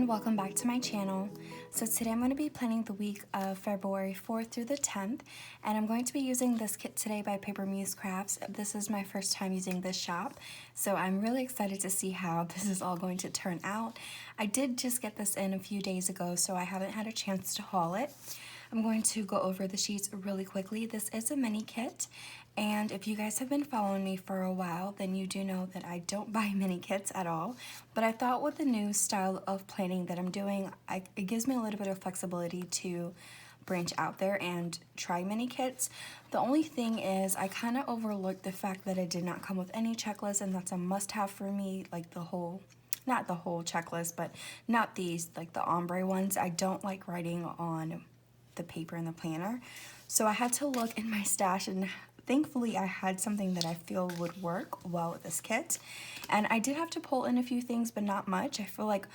everyone, welcome back to my channel. So today I'm going to be planning the week of February 4th through the 10th, and I'm going to be using this kit today by Muse Crafts. This is my first time using this shop, so I'm really excited to see how this is all going to turn out. I did just get this in a few days ago, so I haven't had a chance to haul it. I'm going to go over the sheets really quickly. This is a mini kit, and if you guys have been following me for a while, then you do know that I don't buy mini kits at all. But I thought with the new style of planning that I'm doing, it gives me a little bit of flexibility to branch out there and try mini kits. The only thing is I kind of overlooked the fact that it did not come with any checklist, and that's a must-have for me, like the whole, not the whole checklist, but not these, like the ombre ones. I don't like writing on the paper in the planner. So I had to look in my stash, and thankfully I had something that I feel would work well with this kit. And I did have to pull in a few things, but not much. I feel like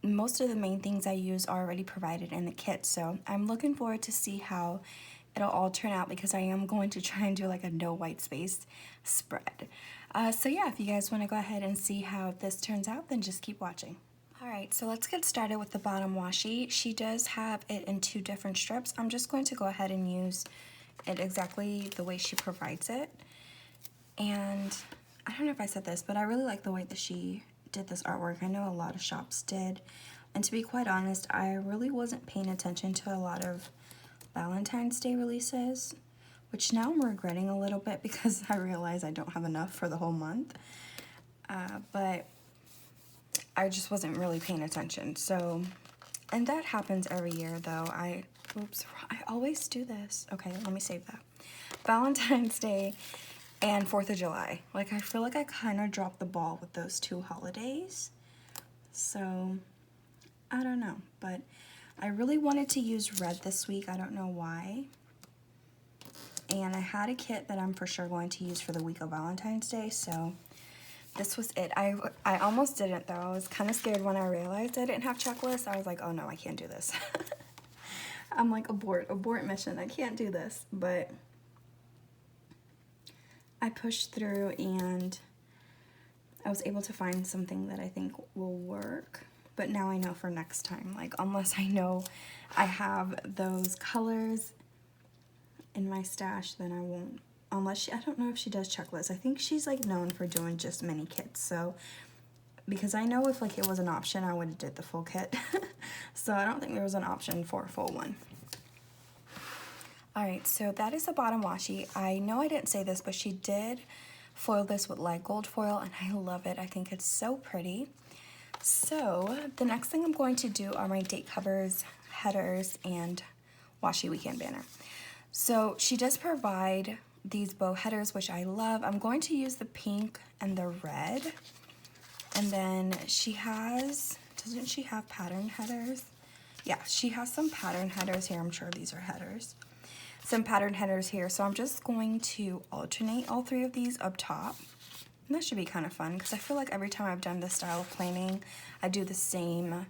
most of the main things I use are already provided in the kit. So I'm looking forward to see how it'll all turn out, because I am going to try and do like a no white space spread. So yeah, if you guys want to go ahead and see how this turns out, then just keep watching. Alright, so let's get started with the bottom washi. She does have it in 2 different strips. I'm just going to go ahead and use it exactly the way she provides it. And I don't know if I said this, but I really like the way that she did this artwork. I know a lot of shops did. And to be quite honest, I really wasn't paying attention to a lot of Valentine's Day releases, which now I'm regretting a little bit because I realize I don't have enough for the whole month. But I just wasn't really paying attention. So, and that happens every year though. Oops, I always do this. Okay, let me save that. Valentine's Day and 4th of July. Like, I feel like I kind of dropped the ball with those 2 holidays. So, I don't know. But I really wanted to use red this week. I don't know why. And I had a kit that I'm for sure going to use for the week of Valentine's Day, so this was it. I almost didn't though. I was kind of scared when I realized I didn't have checklists. I was like, oh no, I can't do this. I'm like, abort mission. I can't do this. But I pushed through and I was able to find something that I think will work. But now I know for next time, like, unless I know I have those colors in my stash, then I won't. Unless I don't know if she does checklists. I think she's like known for doing just mini kits. So, because I know if like it was an option, I would have did the full kit. So I don't think there was an option for a full one. Alright, so that is the bottom washi. I know I didn't say this, but she did foil this with light gold foil, and I love it. I think it's so pretty. So the next thing I'm going to do are my date covers, headers, and washi weekend banner. So she does provide these bow headers, which I love. I'm going to use the pink and the red. And then she has, doesn't she have pattern headers? Yeah, she has some pattern headers here. I'm sure these are headers. Some pattern headers here. So I'm just going to alternate all 3 of these up top. And that should be kind of fun, because I feel like every time I've done this style of planning, I do the same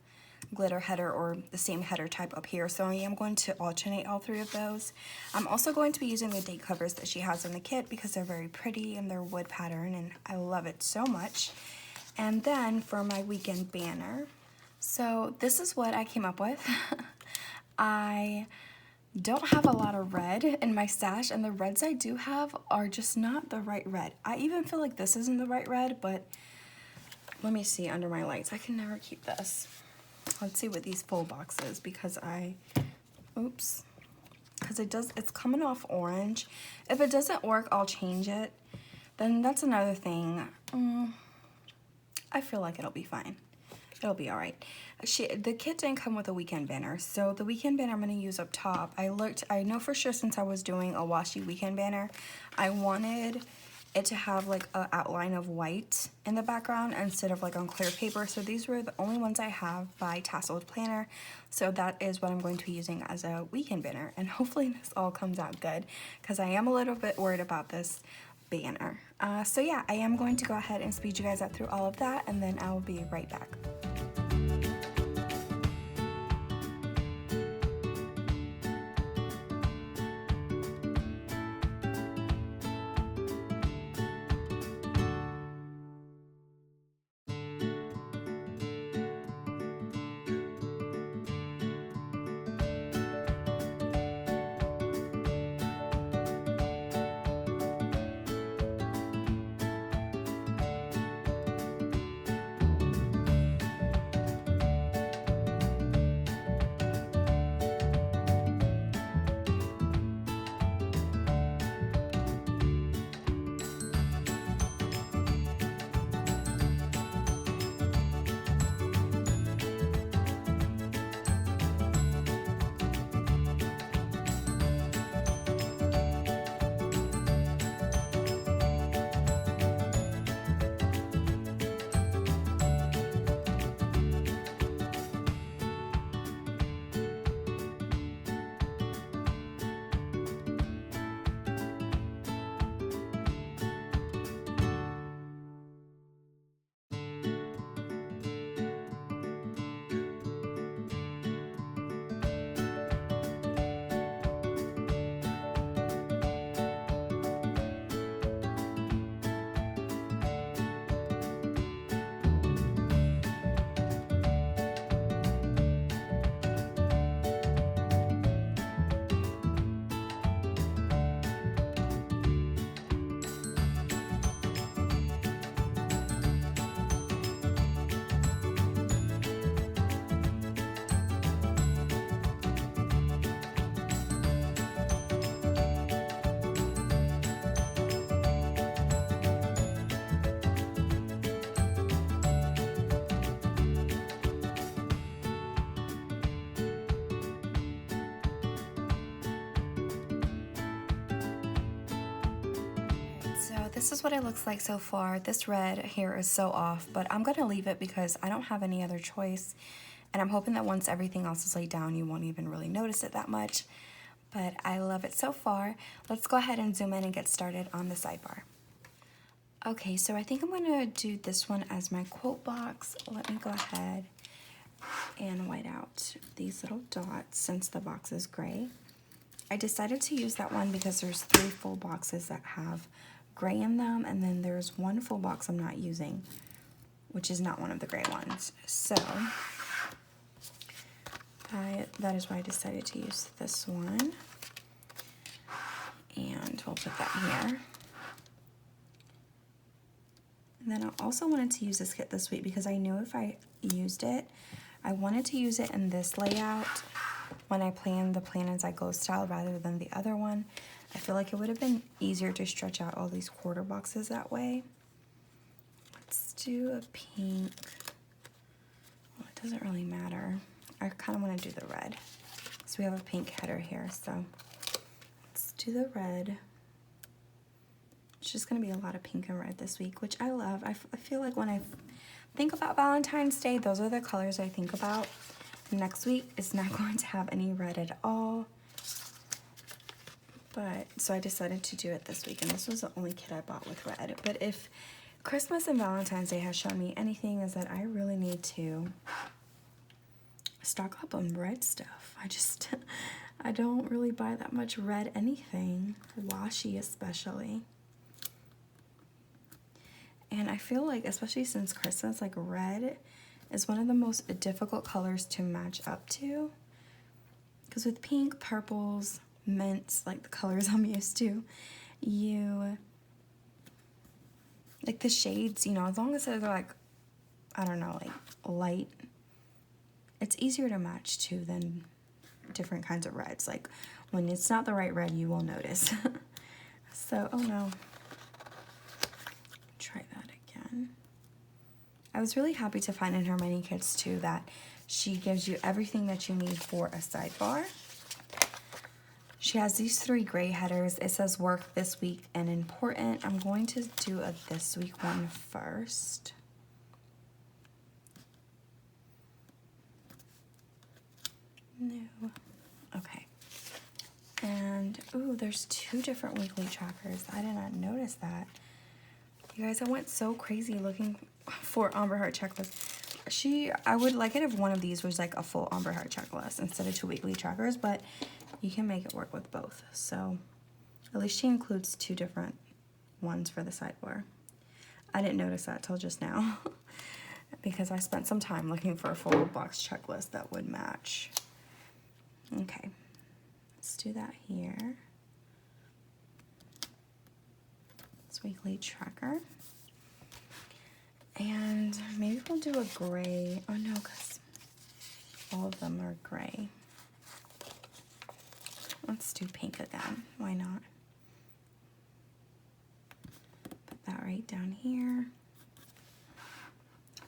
glitter header or the same header type up here. So I am going to alternate all 3 of those. I'm also going to be using the date covers that she has in the kit because they're very pretty and they're wood pattern and I love it so much. And then for my weekend banner, so this is what I came up with. I don't have a lot of red in my stash, and the reds I do have are just not the right red. I even feel like this isn't the right red, but let me see under my lights. I can never keep this. Let's see what these full box is, because oops, because it's coming off orange. If it doesn't work, I'll change it. Then that's another thing. I feel like it'll be fine. It'll be all right. The kit didn't come with a weekend banner, so the weekend banner I'm going to use up top. I know for sure since I was doing a washi weekend banner, I wanted it to have like an outline of white in the background instead of like on clear paper. So these were the only ones I have by Tasseled Planner. So that is what I'm going to be using as a weekend banner. And hopefully this all comes out good, because I am a little bit worried about this banner. So yeah, I am going to go ahead and speed you guys up through all of that, and then I will be right back. So this is what it looks like so far. This red here is so off, but I'm gonna leave it because I don't have any other choice. And I'm hoping that once everything else is laid down, you won't even really notice it that much. But I love it so far. Let's go ahead and zoom in and get started on the sidebar. Okay, so I think I'm gonna do this one as my quote box. Let me go ahead and white out these little dots since the box is gray. I decided to use that one because there's 3 full boxes that have gray in them, and then there's 1 full box I'm not using, which is not one of the gray ones. So that is why I decided to use this one, and we'll put that here. And then I also wanted to use this kit this week because I knew if I used it, I wanted to use it in this layout when I planned the Plan As I Go style rather than the other one. I feel like it would have been easier to stretch out all these quarter boxes that way. Let's do a pink. Well, it doesn't really matter. I kind of want to do the red. So we have a pink header here, so let's do the red. It's just going to be a lot of pink and red this week, which I love. I feel like when I think about Valentine's Day, those are the colors I think about. Next week is not going to have any red at all. But so I decided to do it this week, and this was the only kit I bought with red. But if Christmas and Valentine's Day has shown me anything, is that I really need to stock up on red stuff. I don't really buy that much red anything, washi especially. And I feel like, especially since Christmas, like red is one of the most difficult colors to match up to. Because with pink, purples, mints, like the colors I'm used to, like the shades, you know, as long as they're like, I don't know, like light, it's easier to match to than different kinds of reds. Like when it's not the right red, you will notice. So, oh no. Try that again. I was really happy to find in her mini kits too that she gives you everything that you need for a sidebar. She has these 3 gray headers. It says work this week and important. I'm going to do a this week one first. No. Okay. And, ooh, there's 2 different weekly trackers. I did not notice that. You guys, I went so crazy looking for Amber Heart checklist. I would like it if one of these was like a full Amber Heart checklist instead of 2 weekly trackers, but you can make it work with both. So at least she includes 2 different ones for the sidebar. I didn't notice that till just now because I spent some time looking for a full box checklist that would match. Okay, let's do that here. It's weekly tracker. And maybe we'll do a gray. Oh no, because all of them are gray. Let's do pink again. Why not? Put that right down here.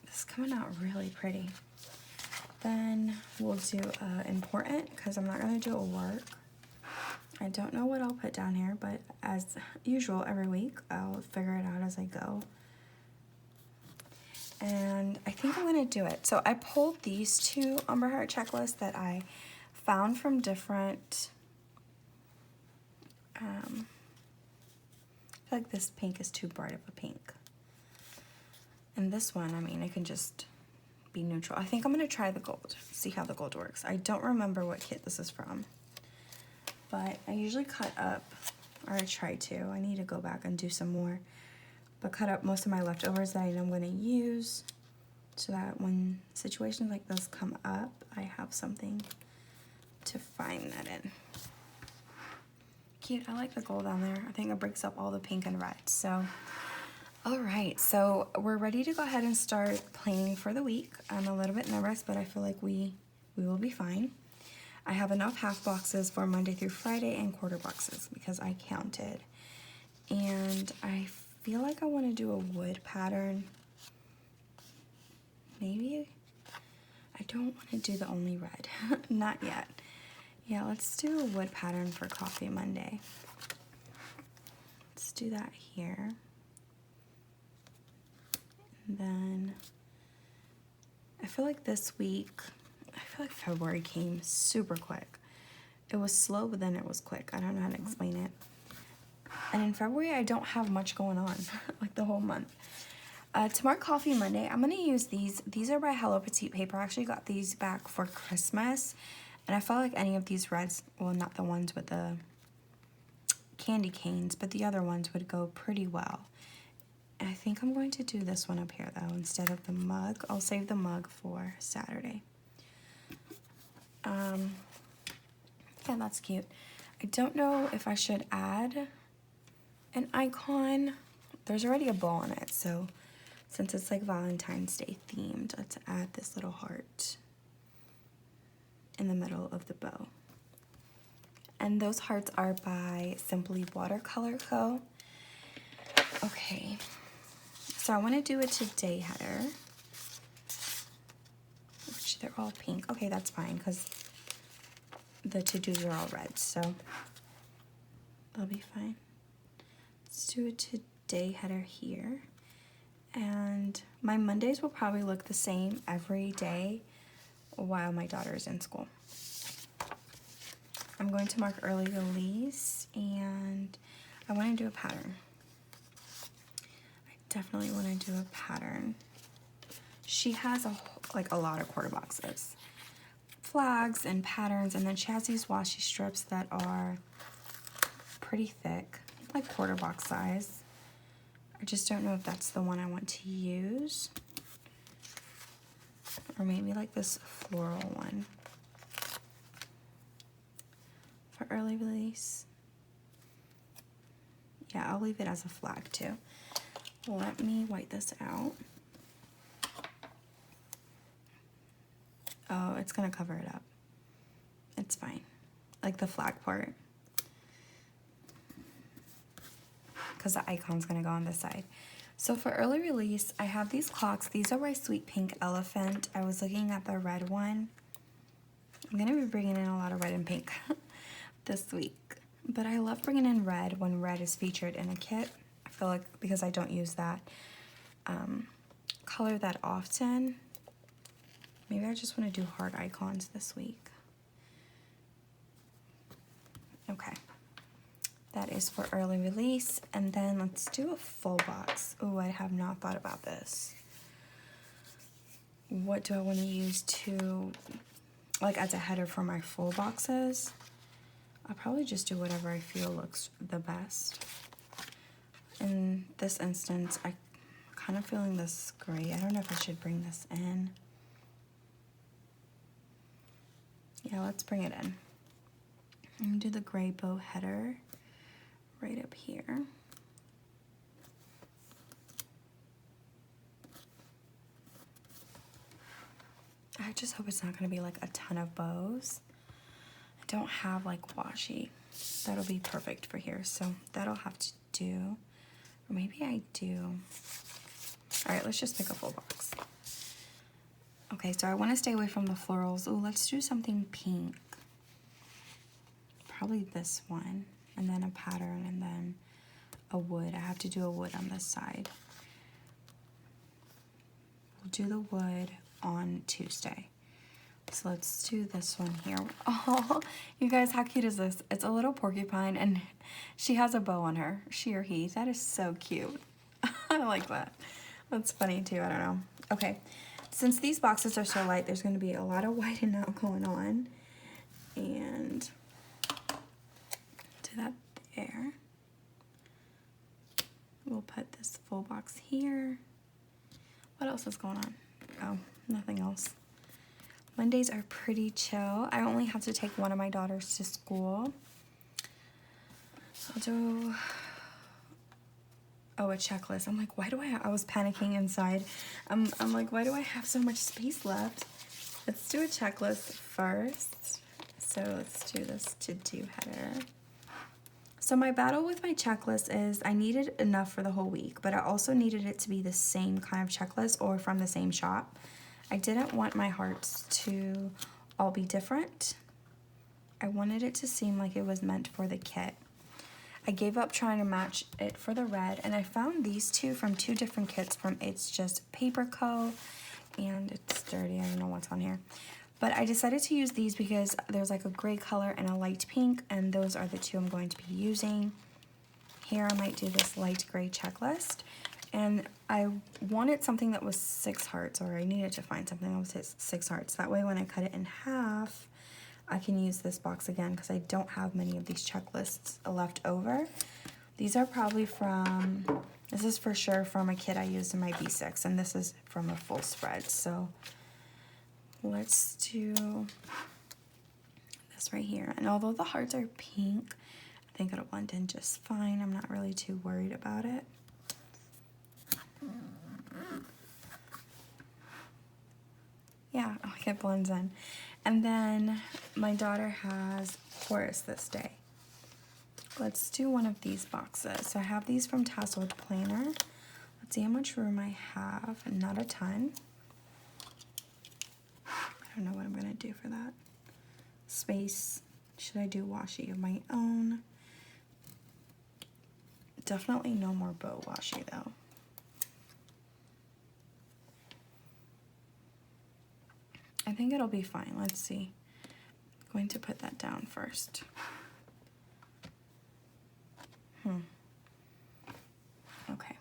This is coming out really pretty. Then we'll do important, because I'm not going to do a work. I don't know what I'll put down here, but as usual every week, I'll figure it out as I go. And I think I'm going to do it. So I pulled these 2 Amber Heart checklists that I found from different... I feel like this pink is too bright of a pink. And this one, I mean, it can just be neutral. I think I'm going to try the gold, see how the gold works. I don't remember what kit this is from, but I usually cut up, or I try to. I need to go back and do some more, but cut up most of my leftovers that I know I'm going to use so that when situations like this come up, I have something to find that in. Cute. I like the gold on there. I think it breaks up all the pink and red. So, all right. So we're ready to go ahead and start planning for the week. I'm a little bit nervous, but I feel like we will be fine. I have enough half boxes for Monday through Friday and quarter boxes because I counted. And I feel like I want to do a wood pattern. Maybe. I don't want to do the only red. Not yet. Yeah, let's do a wood pattern for Coffee Monday. Let's do that here. And then I feel like this week, I feel like February came super quick. It was slow, but then it was quick. I don't know how to explain it. And in February, I don't have much going on, like the whole month. To mark Coffee Monday, I'm going to use these. These are by Hello Petite Paper. I actually got these back for Christmas. And I felt like any of these reds, well, not the ones with the candy canes, but the other ones would go pretty well. And I think I'm going to do this one up here, though, instead of the mug. I'll save the mug for Saturday. Yeah, that's cute. I don't know if I should add an icon. There's already a bow on it, so since it's like Valentine's Day themed, let's add this little heart in the middle of the bow. And those hearts are by Simply Watercolor Co. Okay, so I want to do a today header, which they're all pink. Okay, that's fine because the to-dos are all red, so that'll be fine. Let's do a today header here. And my Mondays will probably look the same every day while my daughter is in school. I'm going to mark early release, and I want to do a pattern. I definitely want to do a pattern. She has a lot of quarter boxes, flags and patterns, and then she has these washi strips that are pretty thick, like quarter box size. I just don't know if that's the one I want to use. Or maybe like this floral one. For early release. Yeah, I'll leave it as a flag too. Let me white this out. Oh, it's gonna cover it up. It's fine. Like the flag part. Because the icon's gonna go on this side. So for early release, I have these clocks. These are by Sweet Pink Elephant. I was looking at the red one. I'm gonna be bringing in a lot of red and pink this week. But I love bringing in red when red is featured in a kit. I feel like because I don't use that color that often, maybe I just want to do heart icons this week. Okay. That is for early release. And then let's do a full box. Oh, I have not thought about this. What do I want to use to, like as a header for my full boxes? I'll probably just do whatever I feel looks the best. In this instance, I'm kind of feeling this gray. I don't know if I should bring this in. Yeah, let's bring it in. I'm gonna do the gray bow header right up here. I just hope it's not gonna be like a ton of bows. I don't have like washi. That'll be perfect for here, so that'll have to do. Or maybe I do. All right, let's just pick a full box. Okay, so I want to stay away from the florals. Oh, let's do something pink. Probably this one, and then a pattern, and then a wood. I have to do a wood on this side. We'll do the wood on Tuesday. So let's do this one here. Oh, you guys, how cute is this? It's a little porcupine, and she has a bow on her. She or he. That is so cute. I like that. That's funny too. I don't know. Okay, since these boxes are so light, there's going to be a lot of whitening out going on. And do that there. We'll put this full box here. What else is going on? Oh, nothing else. Mondays are pretty chill. I only have to take one of my daughters to school. I'll do, oh, a checklist. I'm like, why do I was panicking inside. I'm like, why do I have so much space left? Let's do a checklist first. So let's do this to-do header. So my battle with my checklist is I needed enough for the whole week, but I also needed it to be the same kind of checklist or from the same shop. I didn't want my hearts to all be different. I wanted it to seem like it was meant for the kit. I gave up trying to match it for the red, and I found these two from two different kits from It's Just Paper Co. And it's dirty, I don't know what's on here. But I decided to use these because there's like a gray color and a light pink, and those are the two I'm going to be using. Here I might do this light gray checklist. And I wanted something that was 6 hearts, or I needed to find something that was 6 hearts. That way when I cut it in half, I can use this box again because I don't have many of these checklists left over. These are probably from, this is for sure from a kit I used in my B6, and this is from a full spread. So let's do this right here. And although the hearts are pink, I think it'll blend in just fine. I'm not really too worried about it. Yeah, like it blends in. And then my daughter has chorus this day. Let's do one of these boxes. So I have these from Tasseled Planner. Let's see how much room I have. Not a ton. I don't know what I'm gonna do for that. Space. Should I do washi of my own? Definitely no more bow washi though. I think it'll be fine. Let's see. I'm going to put that down first. Okay.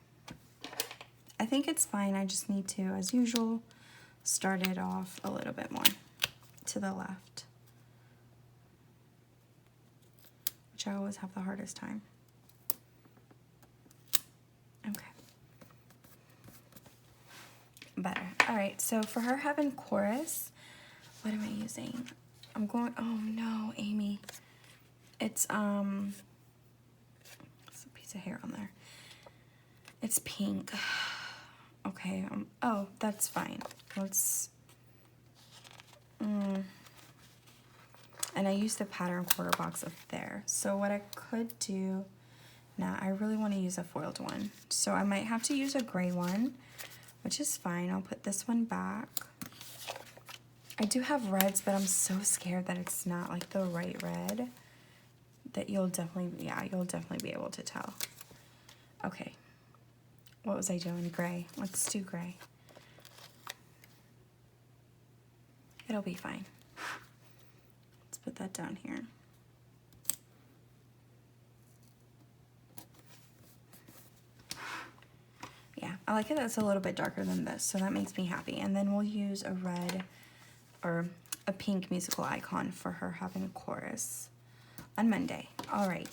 I think it's fine. I just need to, as usual, start it off a little bit more to the left, which I always have the hardest time. Okay. Better. All right, so for her having chorus, what am I using? I'm going, oh no, Amy. It's a piece of hair on there. It's pink. Okay, oh, that's fine. Let's, and I used the pattern quarter box up there. So what I could do, now I really want to use a foiled one. So I might have to use a gray one, which is fine. I'll put this one back. I do have reds, but I'm so scared that it's not like the right red that you'll definitely, yeah, you'll definitely be able to tell. Okay. What was I doing? Gray. Let's do gray. It'll be fine. Let's put that down here. Yeah, I like it. That's a little bit darker than this, so that makes me happy. And then we'll use a red or a pink musical icon for her having a chorus on Monday. All right.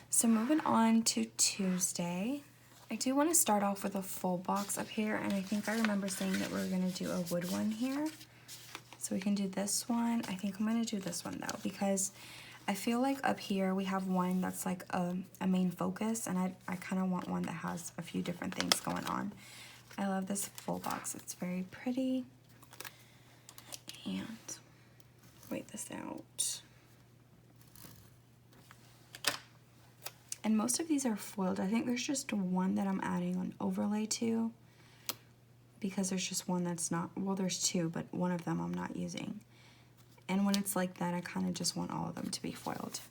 So moving on to Tuesday, I do want to start off with a full box up here, and I think I remember saying that we were going to do a wood one here. So we can do this one. I think I'm going to do this one though, because I feel like up here we have one that's like a main focus, and I kind of want one that has a few different things going on. I love this full box. It's very pretty. And wait this out. And most of these are foiled. I think there's just one that I'm adding an overlay to, because there's just one that's not, well, there's two, but one of them I'm not using. And when it's like that, I kind of just want all of them to be foiled.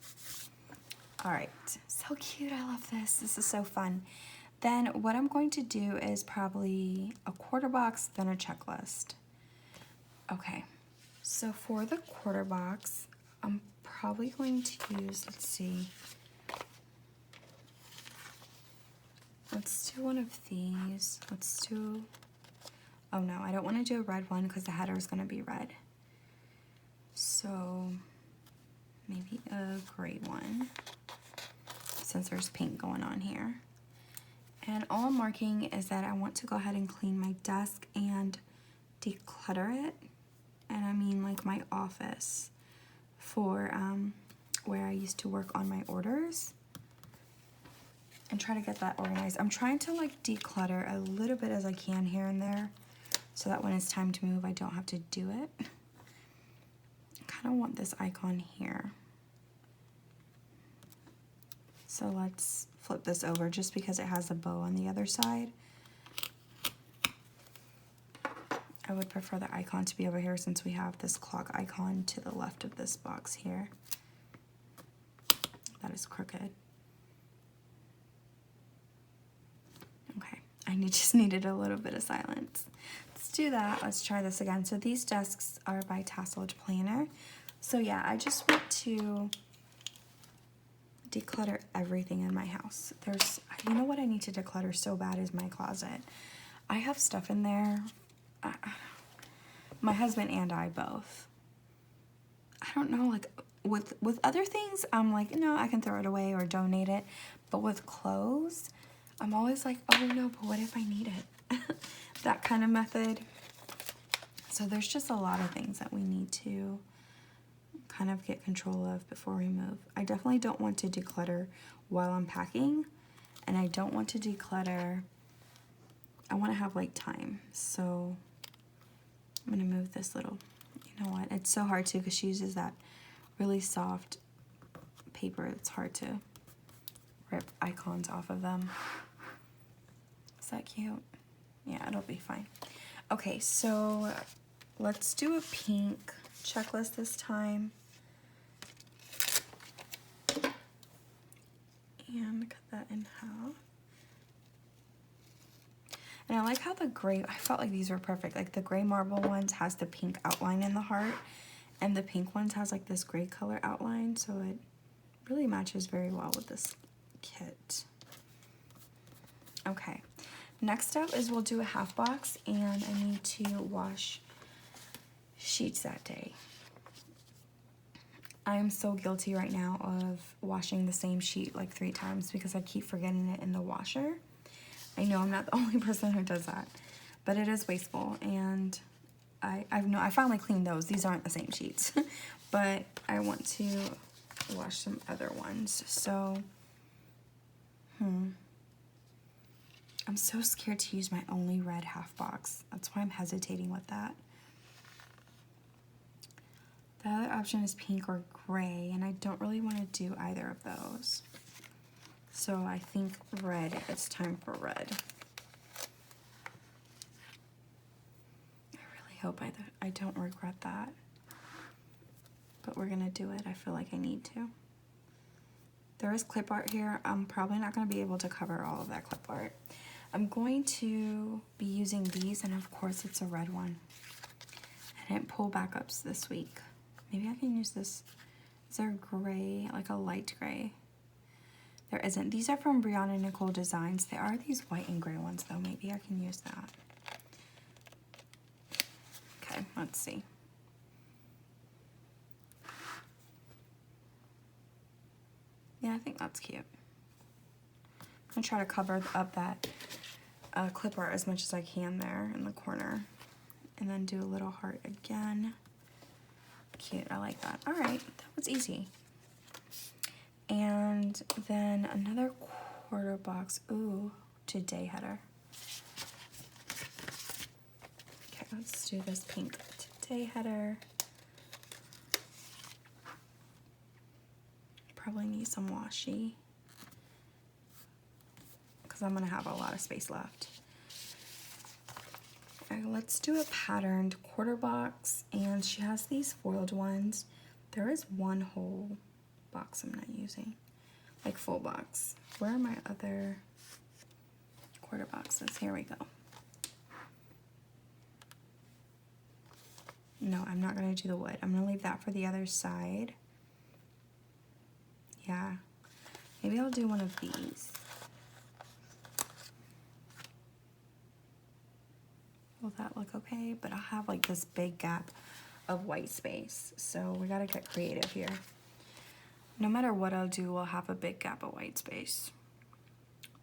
All right, so cute, I love this. This is so fun. Then what I'm going to do is probably a quarter box, then a checklist. Okay, so for the quarter box, I'm probably going to use, let's see. Let's do one of these. Let's do, oh no, I don't want to do a red one because the header is going to be red. So maybe a gray one, since there's pink going on here. And all I'm marking is that I want to go ahead and clean my desk and declutter it. And I mean like my office for where I used to work on my orders, and try to get that organized. I'm trying to like declutter a little bit as I can here and there, so that when it's time to move, I don't have to do it. I kind of want this icon here. So let's flip this over just because it has a bow on the other side. I would prefer the icon to be over here since we have this clock icon to the left of this box here. That is crooked. Okay, just needed a little bit of silence. Let's do that. Let's try this again. So these desks are by Tasseled Planner. So yeah, I just want to declutter everything in my house. You know what I need to declutter so bad is my closet. I have stuff in there. My husband and I both. I don't know, like with other things, I'm like, no, I can throw it away or donate it. But with clothes, I'm always like, oh no, but what if I need it? That kind of method. So there's just a lot of things that we need to kind of get control of before we move. I definitely don't want to declutter while I'm packing, and I don't want to declutter. I want to have like time. So I'm gonna move this little, you know what, it's so hard to because she uses that really soft paper. It's hard to rip icons off of them. Is that cute? Yeah, it'll be fine. Okay, so let's do a pink checklist this time. And cut that in half. And I like how the gray, I felt like these were perfect. Like the gray marble ones has the pink outline in the heart, and the pink ones has like this gray color outline, so it really matches very well with this kit. Okay, next up is we'll do a half box, and I need to wash sheets that day. I'm so guilty right now of washing the same sheet like 3 times because I keep forgetting it in the washer. I know I'm not the only person who does that, but it is wasteful, and I finally cleaned those. These aren't the same sheets, but I want to wash some other ones. So, I'm so scared to use my only red half box. That's why I'm hesitating with that. The other option is pink or gray, and I don't really want to do either of those. So I think red, it's time for red. I really hope I don't regret that. But we're gonna do it. I feel like I need to. There is clip art here. I'm probably not gonna be able to cover all of that clip art. I'm going to be using these, and of course it's a red one. I didn't pull backups this week. Maybe I can use this. Is there gray, like a light gray? There isn't. These are from Brianna Nicole Designs. There are these white and gray ones though. Maybe I can use that. Okay, let's see. Yeah, I think that's cute. I'm gonna try to cover up that clip art as much as I can there in the corner. And then do a little heart again. Cute, I like that. All right, that was easy. And then another quarter box. Ooh, today header. Okay, let's do this pink today header. Probably need some washi because I'm gonna have a lot of space left. Okay, let's do a patterned quarter box, and she has these foiled ones. There is one whole box I'm not using, like full box. Where are my other quarter boxes? Here we go. No, I'm not gonna do the wood. I'm gonna leave that for the other side. Yeah, maybe I'll do one of these. Will that look okay? But I'll have like this big gap of white space, so we gotta get creative here. No matter what I'll do, we'll have a big gap of white space.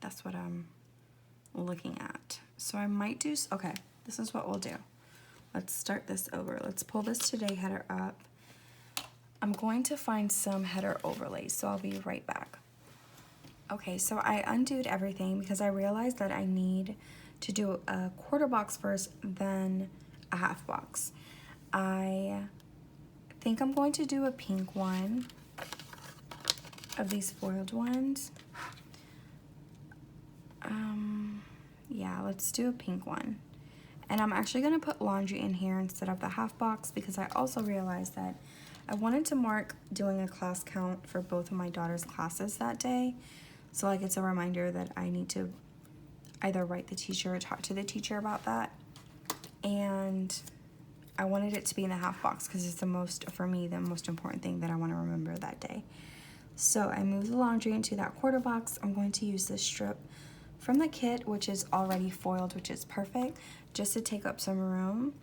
That's what I'm looking at. So I might do, okay, this is what we'll do. Let's start this over. Let's pull this today header up. I'm going to find some header overlays, so I'll be right back. Okay, so I undid everything because I realized that I need to do a quarter box first, then a half box. I think I'm going to do a pink one of these foiled ones. Yeah, let's do a pink one. And I'm actually gonna put laundry in here instead of the half box because I also realized that I wanted to mark doing a class count for both of my daughter's classes that day. So like it's a reminder that I need to either write the teacher or talk to the teacher about that. And I wanted it to be in the half box because it's the most, for me, the most important thing that I want to remember that day. So I moved the laundry into that quarter box. I'm going to use this strip from the kit, which is already foiled, which is perfect, just to take up some room.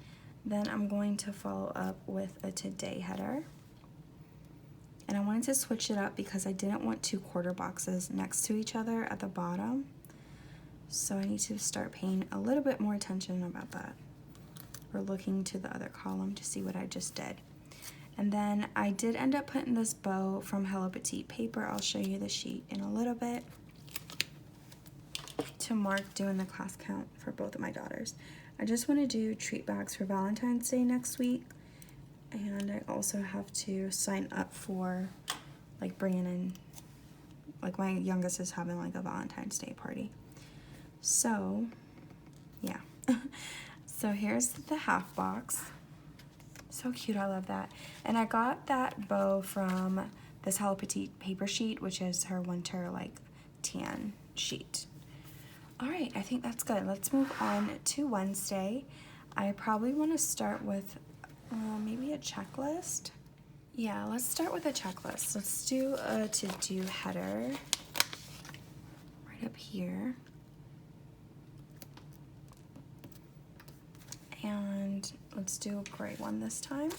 Then I'm going to follow up with a today header. And I wanted to switch it up because I didn't want two quarter boxes next to each other at the bottom. So I need to start paying a little bit more attention about that. Or looking to the other column to see what I just did. And then I did end up putting this bow from Hello Petite paper. I'll show you the sheet in a little bit, to mark doing the class count for both of my daughters. I just want to do treat bags for Valentine's Day next week. And I also have to sign up for like bringing in, like my youngest is having like a Valentine's Day party. So yeah. So here's the half box. So cute, I love that. And I got that bow from this Hello Petite paper sheet, which is her winter like tan sheet. All right, I think that's good. Let's move on to Wednesday. I probably want to start with maybe a checklist. Yeah, let's start with a checklist. Let's do a to-do header right up here. And let's do a gray one this time.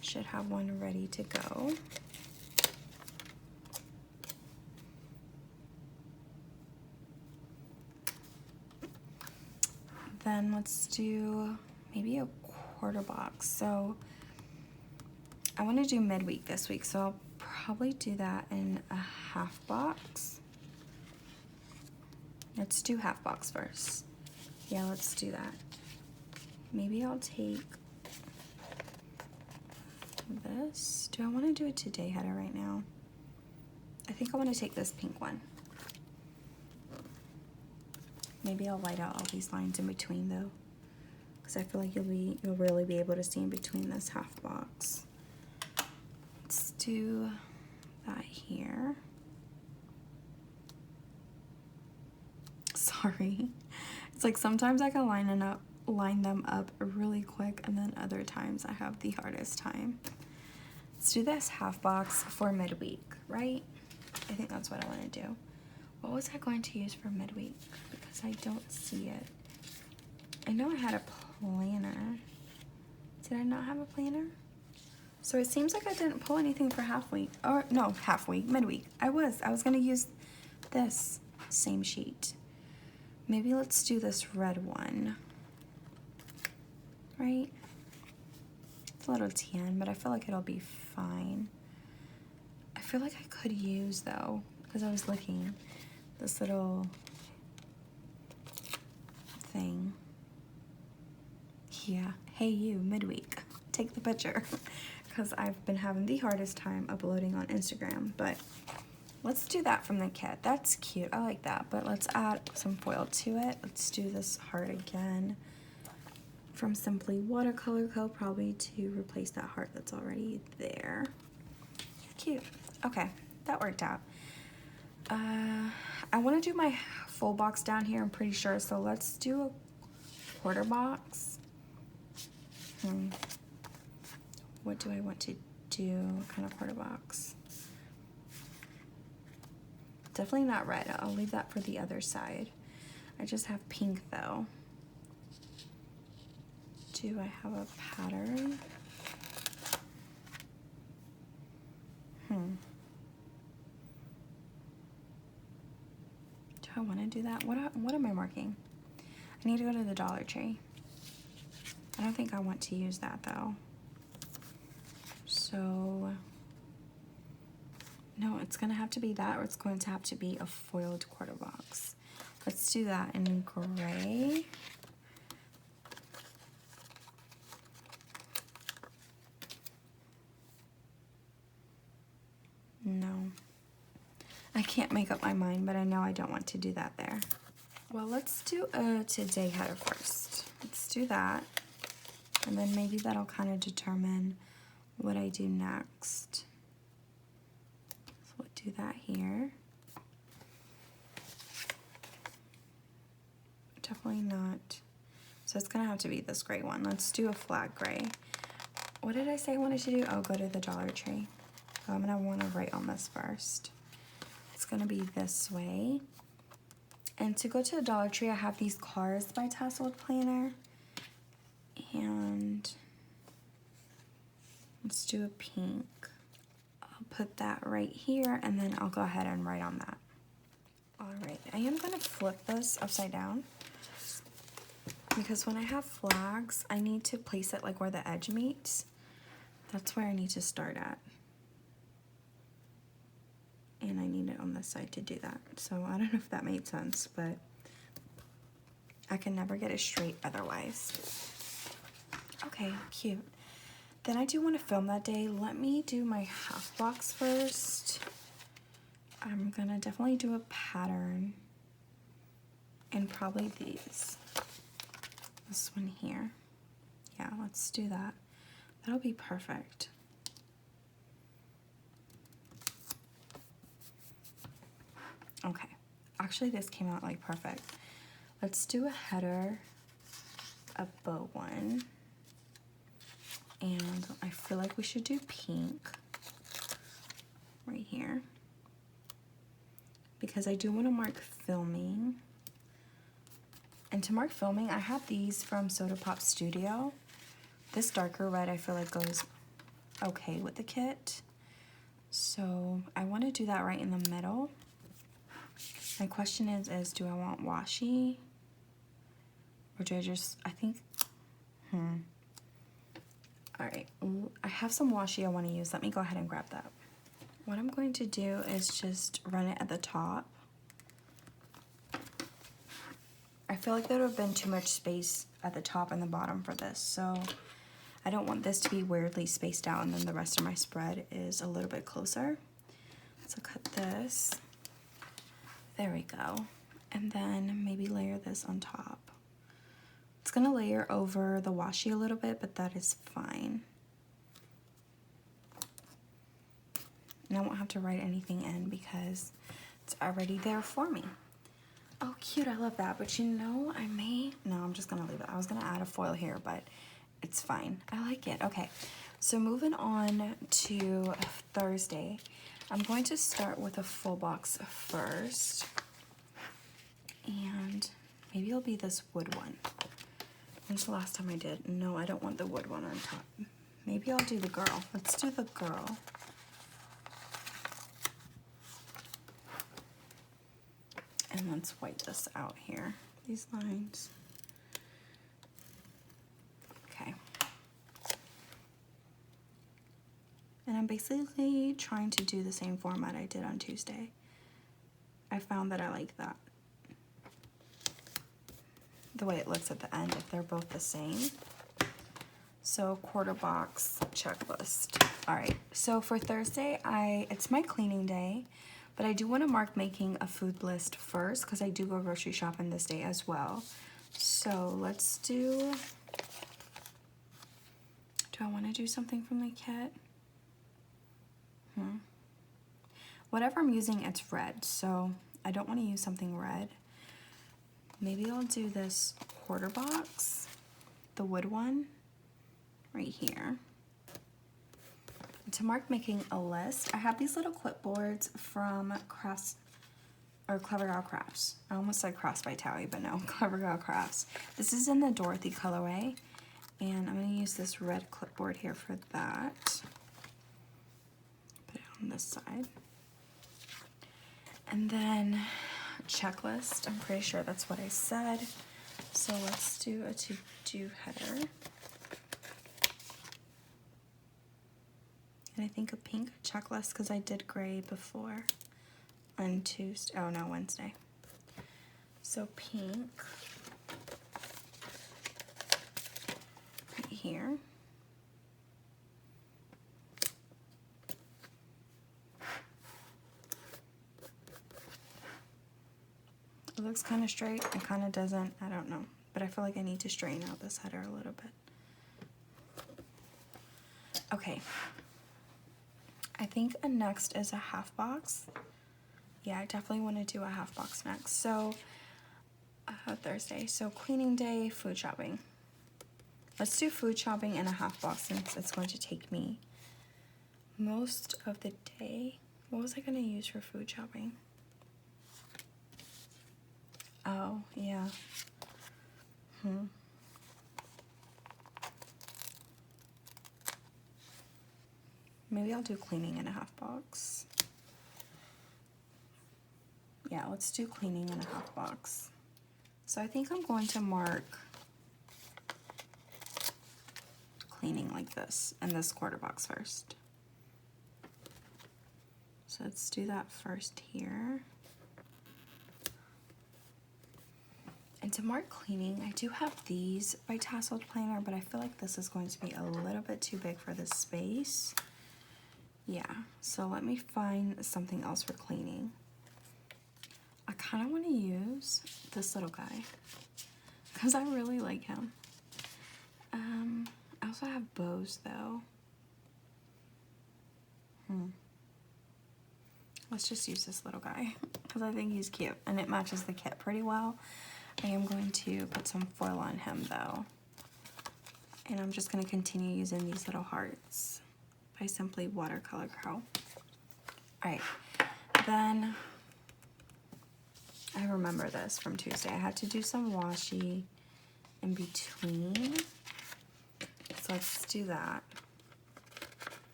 Should have one ready to go. Then let's do maybe a quarter box. So I want to do midweek this week, so I'll probably do that in a half box. Let's do half box first. Yeah, let's do that. Maybe I'll take this. Do I want to do a today header right now? I think I want to take this pink one. Maybe I'll white out all these lines in between though, because I feel like you'll really be able to see in between this half box. Let's do that here. Sorry. It's like sometimes I can line them up really quick, and then other times I have the hardest time. Let's do this half box for midweek, right? I think that's what I want to do. What was I going to use for midweek? Because I don't see it. I know I had a planner. Did I not have a planner? So it seems like I didn't pull anything for half week. Or no, half week, midweek. I was gonna use this same sheet. Maybe let's do this red one. Right? It's a little tan, but I feel like it'll be fine. I feel like I could use though, because I was looking, this little thing. Yeah, hey you, midweek, take the picture. Because I've been having the hardest time uploading on Instagram, but let's do that from the kit. That's cute, I like that, but let's add some foil to it. Let's do this heart again from Simply Watercolor Co., probably to replace that heart that's already there. Cute. Okay, that worked out. I want to do my full box down here, I'm pretty sure, so let's do a quarter box. What do I want to do? What kind of quarter box? Definitely not red. I'll leave that for the other side. I just have pink though. Do I have a pattern? Do I want to do that? What am I marking? I need to go to the Dollar Tree. I don't think I want to use that though. So, no, it's gonna have to be that, or it's going to have to be a foiled quarter box. Let's do that in gray. No, I can't make up my mind, but I know I don't want to do that there. Well, let's do a today header first. Let's do that, and then maybe that'll kind of determine what I do next. So we'll do that here. Definitely not. So it's gonna have to be this gray one. Let's do a flat gray. What did I say I wanted to do? Oh, go to the Dollar Tree. So I'm gonna wanna write on this first. It's gonna be this way. And to go to the Dollar Tree, I have these Cars by Tasseled Planner. And let's do a pink. I'll put that right here and then I'll go ahead and write on that. All right, I am gonna flip this upside down because when I have flags, I need to place it like where the edge meets. That's where I need to start at. And I need it on this side to do that. So I don't know if that made sense, but I can never get it straight otherwise. Okay, cute. Then I do want to film that day. Let me do my half box first. I'm gonna definitely do a pattern and probably these. This one here. Yeah, let's do that. That'll be perfect. Okay, actually this came out like perfect. Let's do a header, a bow one, and I feel like we should do pink right here because I do want to mark filming. And to mark filming, I have these from Soda Pop Studio. This darker red I feel like goes okay with the kit. So I want to do that right in the middle. My question is do I want washi? Or do I just, I think, All right, I have some washi I want to use. Let me go ahead and grab that. What I'm going to do is just run it at the top. I feel like there would have been too much space at the top and the bottom for this, so I don't want this to be weirdly spaced out and then the rest of my spread is a little bit closer. So cut this. There we go. And then maybe layer this on top. It's gonna layer over the washi a little bit, but that is fine. And I won't have to write anything in because it's already there for me. Oh, cute, I love that. But you know, no, I'm just gonna leave it. I was gonna add a foil here, but it's fine. I like it. Okay, so moving on to Thursday, I'm going to start with a full box first. And maybe it'll be this wood one. When's the last time I did? No, I don't want the wood one on top. Maybe I'll do the girl. Let's do the girl. And let's white this out here, these lines. Okay. And I'm basically trying to do the same format I did on Tuesday. I found that I like that. The way it looks at the end, if they're both the same. So quarter box checklist. All right, so for Thursday, it's my cleaning day. But I do want to mark making a food list first because I do go grocery shopping this day as well. So let's do I want to do something from the kit? Whatever I'm using, it's red, so I don't want to use something red. Maybe I'll do this quarter box, the wood one, right here. To mark making a list, I have these little clipboards from Clever Gal Crafts. I almost said Crafts by Towie, but no, Clever Gal Crafts. This is in the Dorothy colorway, and I'm going to use this red clipboard here for that. Put it on this side. And then checklist, I'm pretty sure that's what I said. So let's do a to-do header. And I think a pink checklist because I did gray before on Tuesday. Oh no, Wednesday. So pink right here. It looks kind of straight. It kind of doesn't. I don't know. But I feel like I need to straighten out this header a little bit. Okay. I think next is a half box. Yeah, I definitely want to do a half box next. So, Thursday. So, cleaning day, food shopping. Let's do food shopping in a half box since it's going to take me most of the day. What was I going to use for food shopping? Oh, yeah. Maybe I'll do cleaning in a half box. Yeah, let's do cleaning in a half box. So I think I'm going to mark cleaning like this in this quarter box first. So let's do that first here. And to mark cleaning, I do have these by Tasseled Planner, but I feel like this is going to be a little bit too big for this space. Yeah, so let me find something else for cleaning. I kind of want to use this little guy because I really like him. I also have bows though. Let's just use this little guy because I think he's cute and it matches the kit pretty well. I am going to put some foil on him though. And I'm just going to continue using these little hearts by Simply Watercolor Co. Alright, then I remember this from Tuesday. I had to do some washi in between. So let's do that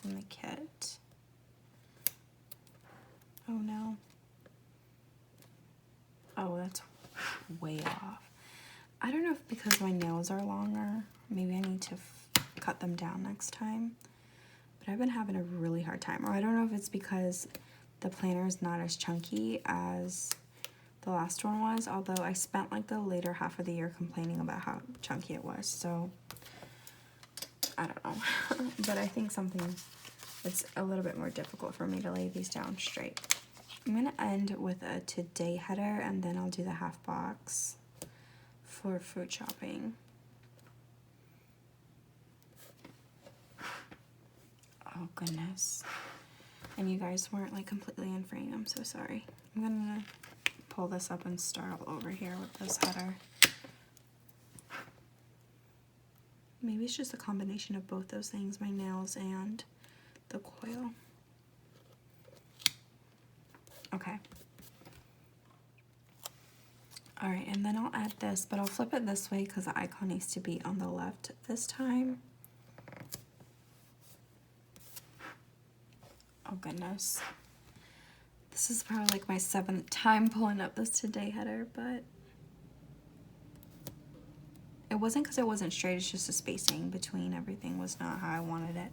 in the kit. Oh no. Oh, that's way off. I don't know if because my nails are longer, maybe I need to cut them down next time. But I've been having a really hard time. Or I don't know if it's because the planner is not as chunky as the last one was, although I spent like the later half of the year complaining about how chunky it was. So I don't know. But I think it's a little bit more difficult for me to lay these down straight. I'm going to end with a today header and then I'll do the half box for food shopping. Oh goodness. And you guys weren't like completely in frame. I'm so sorry. I'm going to pull this up and start all over here with this header. Maybe it's just a combination of both those things, my nails and the coil. Okay. All right, and then I'll add this, but I'll flip it this way because the icon needs to be on the left this time. Oh goodness. This is probably like my 7th time pulling up this today header, but it wasn't because it wasn't straight, it's just the spacing between everything was not how I wanted it.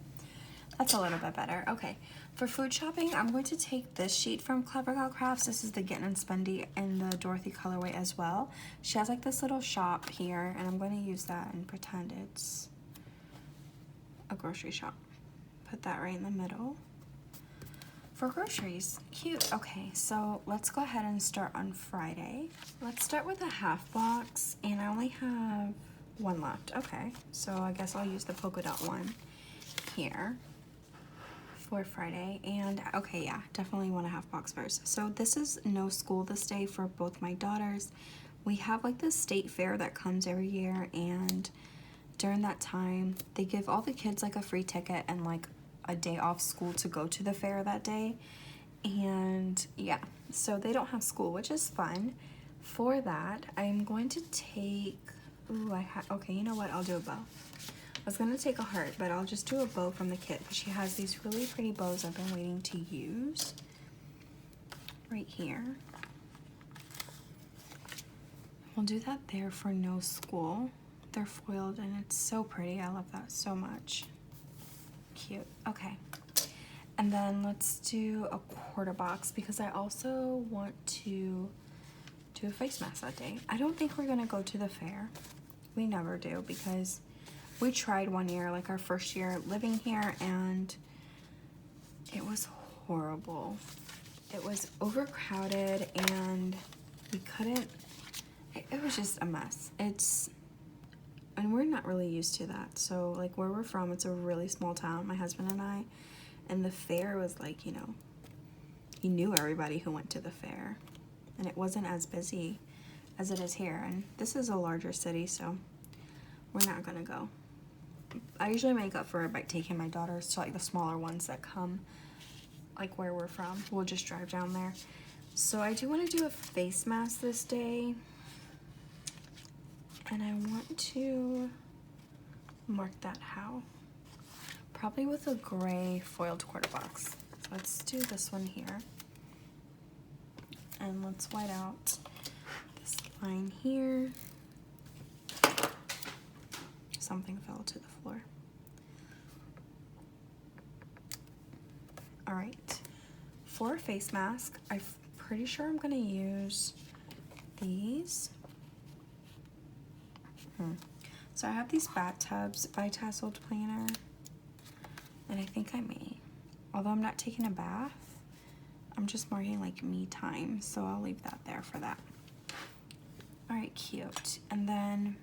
That's a little bit better. Okay, for food shopping, I'm going to take this sheet from Clever Gal Crafts. This is the Gettin' and Spendy in the Dorothy colorway as well. She has like this little shop here, and I'm going to use that and pretend it's a grocery shop. Put that right in the middle. For groceries, cute. Okay, so let's go ahead and start on Friday. Let's start with a half box, and I only have one left. Okay, so I guess I'll use the polka dot one here for Friday. And okay, yeah, definitely want a half box first. So this is no school this day for both my daughters. We have like the state fair that comes every year, and during that time they give all the kids like a free ticket and like a day off school to go to the fair that day. And yeah, so they don't have school, which is fun. For that, I'm going to take, okay, you know what, I'll do a bow. I was gonna take a heart, but I'll just do a bow from the kit because she has these really pretty bows I've been waiting to use right here. We'll do that there for no school. They're foiled and it's so pretty. I love that so much. Cute. Okay. And then let's do a quarter box because I also want to do a face mask that day. I don't think we're gonna go to the fair. We never do because we tried one year, like our first year living here, and it was horrible. It was overcrowded and we couldn't, it was just a mess. It's and we're not really used to that. So like where we're from, it's a really small town, my husband and I, and the fair was like, you know, you knew everybody who went to the fair, and it wasn't as busy as it is here. And this is a larger city, so we're not gonna go. I usually make up for it by taking my daughters to like the smaller ones that come like where we're from. We'll just drive down there. So I do want to do a face mask this day, and I want to mark that how. Probably with a gray foiled quarter box. So let's do this one here. And let's white out this line here. Something fell to the floor. All right, for a face mask, I'm pretty sure I'm gonna use these. So I have these bathtubs by Tasseled Planner, and I think I may. Although I'm not taking a bath, I'm just marking like me time, so I'll leave that there for that. All right, cute. And then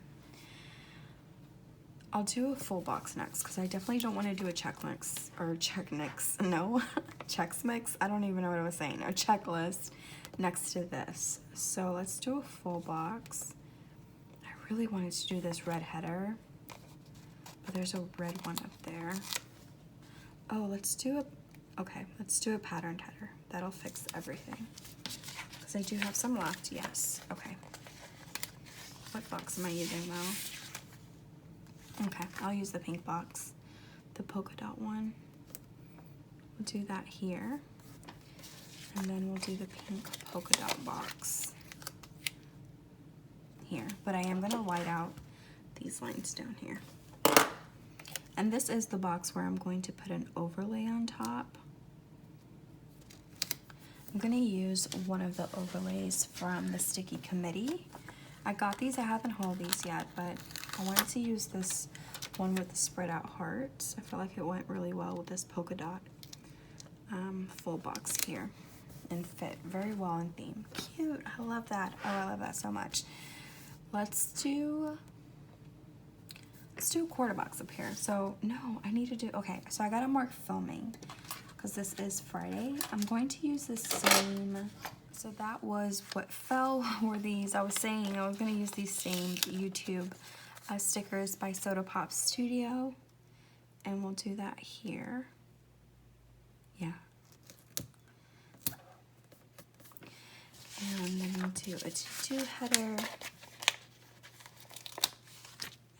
I'll do a full box next, because I definitely don't want to do a check mix, or check mix, no, checks mix, I don't even know what I was saying, a checklist next to this. So let's do a full box. I really wanted to do this red header, but there's a red one up there. Oh, let's do a patterned header. That'll fix everything. Because I do have some left, yes, okay. What box am I using though? Okay, I'll use the pink box, the polka dot one. We'll do that here. And then we'll do the pink polka dot box here. But I am gonna white out these lines down here. And this is the box where I'm going to put an overlay on top. I'm gonna use one of the overlays from the Sticky Committee. I got these, I haven't hauled these yet, but I wanted to use this one with the spread out hearts. I felt like it went really well with this polka dot full box here, and fit very well in theme. Cute, I love that. Oh, I love that so much. Let's do a quarter box up here. So no, I need to do, okay, so I gotta mark filming because this is Friday. I'm going to use the same, so that was what fell were these. I was saying I was gonna use these same YouTube stickers by Soda Pop Studio, and we'll do that here. Yeah. And then we'll do a to-do header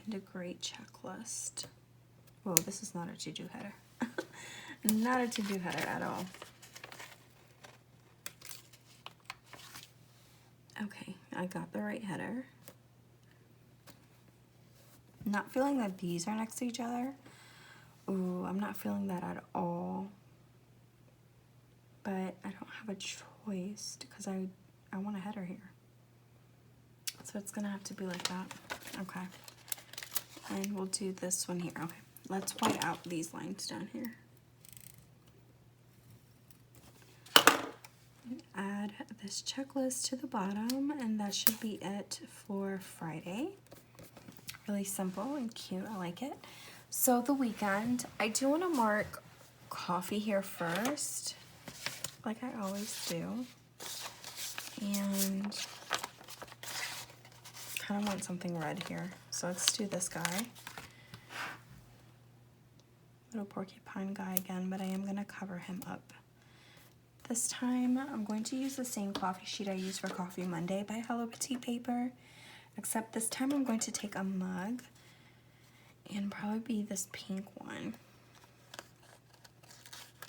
and a great checklist. Whoa, this is not a to-do header. Not a to-do header at all. Okay, I got the right header. Not feeling that these are next to each other. Ooh, I'm not feeling that at all. But I don't have a choice because I want a header here. So it's gonna have to be like that. Okay. And we'll do this one here. Okay, let's white out these lines down here. And add this checklist to the bottom, and that should be it for Friday. Really simple and cute, I like it. So the weekend, I do want to mark coffee here first, like I always do. And kind of want something red here. So let's do this guy. Little porcupine guy again, but I am gonna cover him up. This time, I'm going to use the same coffee sheet I used for Coffee Monday by Hello Petite Paper, except this time I'm going to take a mug and probably be this pink one.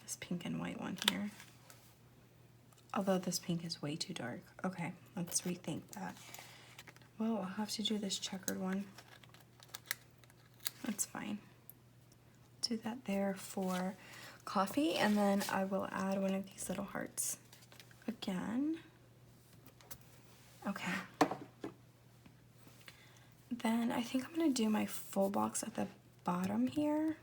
This pink and white one here. Although this pink is way too dark. Okay, let's rethink that. Well, I'll have to do this checkered one. That's fine. Do that there for coffee, and then I will add one of these little hearts again. Okay. Then I think I'm gonna do my full box at the bottom here.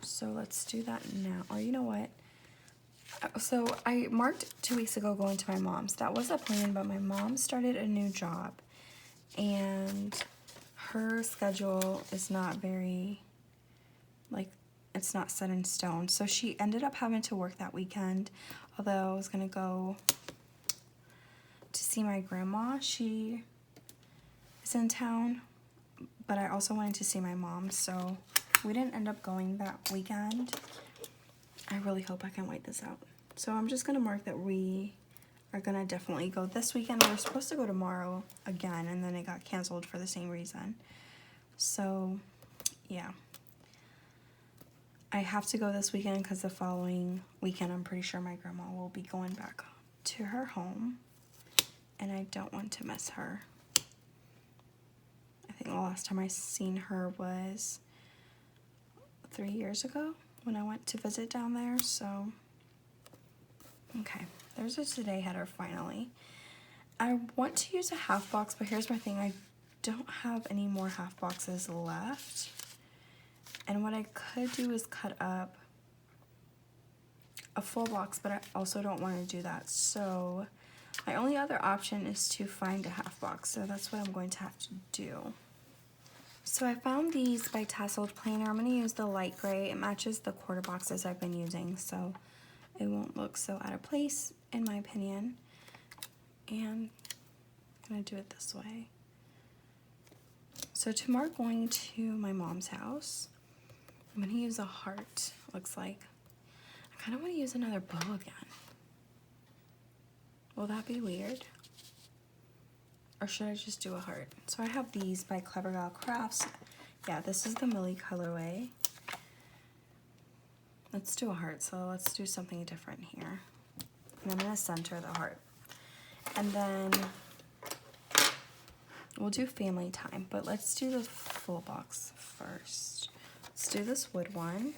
So let's do that now. Or you know what? So I marked 2 weeks ago going to my mom's. That was a plan, but my mom started a new job, and her schedule is not very, like, it's not set in stone. So she ended up having to work that weekend, although I was gonna go to see my grandma. She is in town, but I also wanted to see my mom, so we didn't end up going that weekend. I really hope I can white this out. So I'm just gonna mark that we are gonna definitely go this weekend. We were supposed to go tomorrow again, and then it got canceled for the same reason. So yeah, I have to go this weekend because the following weekend I'm pretty sure my grandma will be going back to her home, and I don't want to miss her. I think the last time I seen her was 3 years ago when I went to visit down there. So okay, there's a today header finally. I want to use a half box, but here's my thing, I don't have any more half boxes left. And what I could do is cut up a full box, but I also don't want to do that. So my only other option is to find a half box. So that's what I'm going to have to do. So I found these by Tasseled Planner. I'm going to use the light gray. It matches the quarter boxes I've been using, so it won't look so out of place, in my opinion. And I'm going to do it this way. So tomorrow going to my mom's house, I'm going to use a heart, looks like. I kind of want to use another bow again. Will that be weird? Or should I just do a heart? So I have these by Clever Gal Crafts. Yeah, this is the Millie colorway. Let's do a heart, so let's do something different here. And I'm gonna center the heart. And then we'll do family time, but let's do the full box first. Let's do this wood one.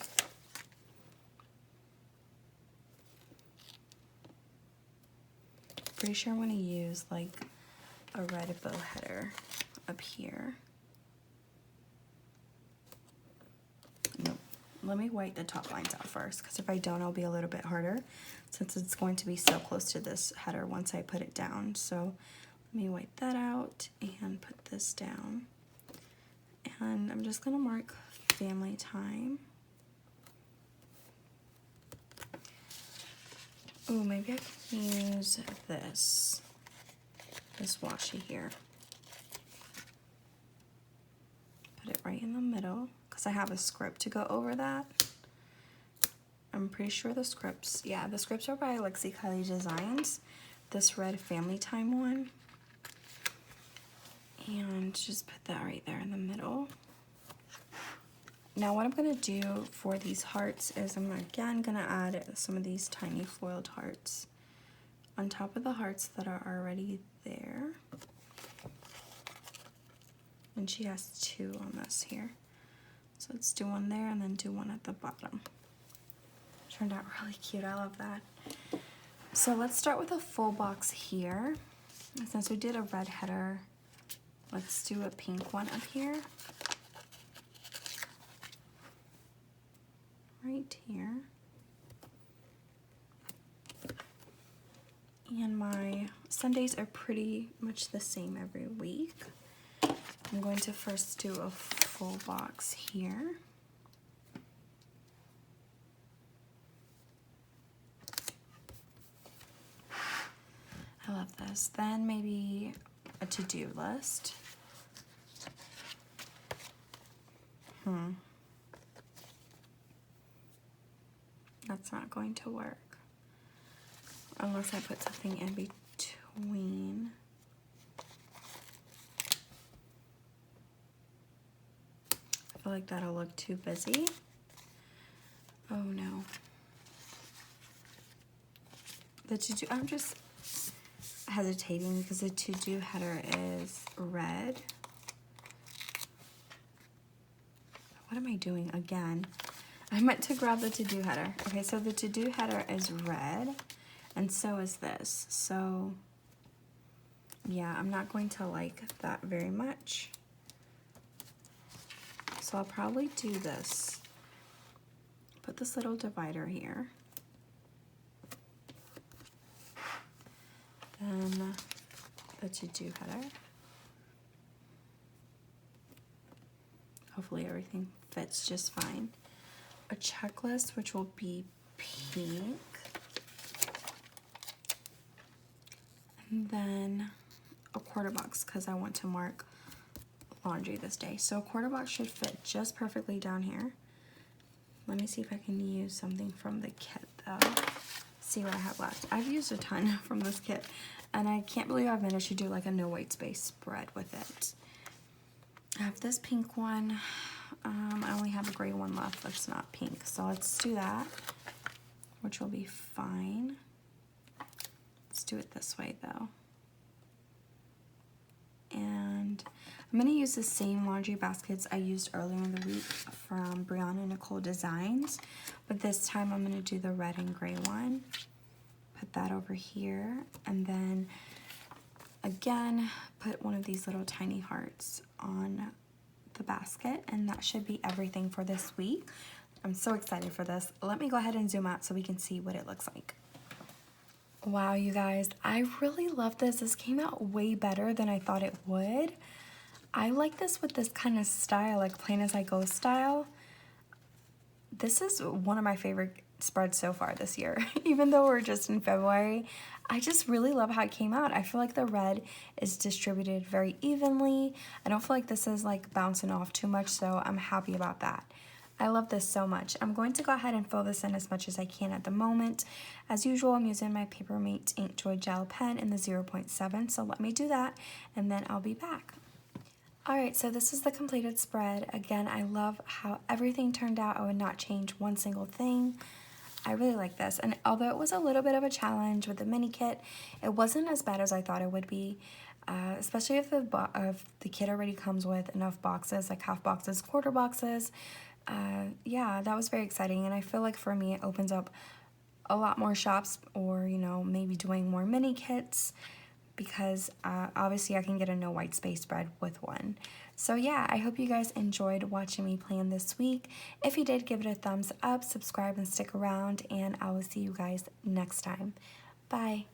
Pretty sure I'm gonna use like a red bow header up here. Nope. Let me white the top lines out first, because if I don't, it'll be a little bit harder since it's going to be so close to this header once I put it down. So let me white that out and put this down. And I'm just gonna mark family time. Oh, maybe I can use this washi here. Put it right in the middle, because I have a script to go over that. I'm pretty sure the scripts, yeah, the scripts are by Lexi Kylie Designs. This red family time one. And just put that right there in the middle. Now what I'm gonna do for these hearts is I'm again gonna add some of these tiny foiled hearts on top of the hearts that are already there. And she has 2 on this here. So let's do one there and then do one at the bottom. Turned out really cute, I love that. So let's start with a full box here. Since we did a red header, let's do a pink one up here. Right here. And my Sundays are pretty much the same every week. I'm going to first do a full box here. I love this. Then maybe a to-do list. That's not going to work unless I put something in between. I feel like that'll look too busy. Oh no. The to-do, I'm just hesitating because the to-do header is red. What am I doing again? I meant to grab the to-do header. Okay, so the to-do header is red, and so is this. So, yeah, I'm not going to like that very much. So I'll probably do this. Put this little divider here. Then the to-do header. hopefully everything fits just fine. A checklist, which will be pink. And then a quarter box, because I want to mark laundry this day. So a quarter box should fit just perfectly down here. Let me see if I can use something from the kit though. See what I have left. I've used a ton from this kit, and I can't believe I've managed to do like a no white space spread with it. I have this pink one. I only have a gray one left that's not pink, so let's do that, which will be fine. Let's do it this way though. And I'm going to use the same laundry baskets I used earlier in the week from Brianna Nicole Designs, but this time I'm going to do the red and gray one. Put that over here, and then again put one of these little tiny hearts on the basket, and that should be everything for this week. I'm so excited for this. Let me go ahead and zoom out so we can see what it looks like. Wow, you guys, I really love this. This came out way better than I thought it would. I like this with this kind of style, like plain as I go style. This is one of my favorite spreads so far this year. Even though we're just in February, I just really love how it came out. I feel like the red is distributed very evenly. I don't feel like this is like bouncing off too much, so I'm happy about that. I love this so much. I'm going to go ahead and fill this in as much as I can at the moment. As usual, I'm using my Papermate Inkjoy gel pen in the 0.7, so let me do that and then I'll be back. Alright, so this is the completed spread. Again, I love how everything turned out. I would not change one single thing. I really like this, and although it was a little bit of a challenge with the mini kit, it wasn't as bad as I thought it would be. Especially if the kit already comes with enough boxes, like half boxes, quarter boxes. Yeah, that was very exciting, and I feel like for me it opens up a lot more shops, or you know, maybe doing more mini kits, because obviously I can get a no white space spread with one. So yeah, I hope you guys enjoyed watching me plan this week. If you did, give it a thumbs up, subscribe, and stick around, and I will see you guys next time. Bye.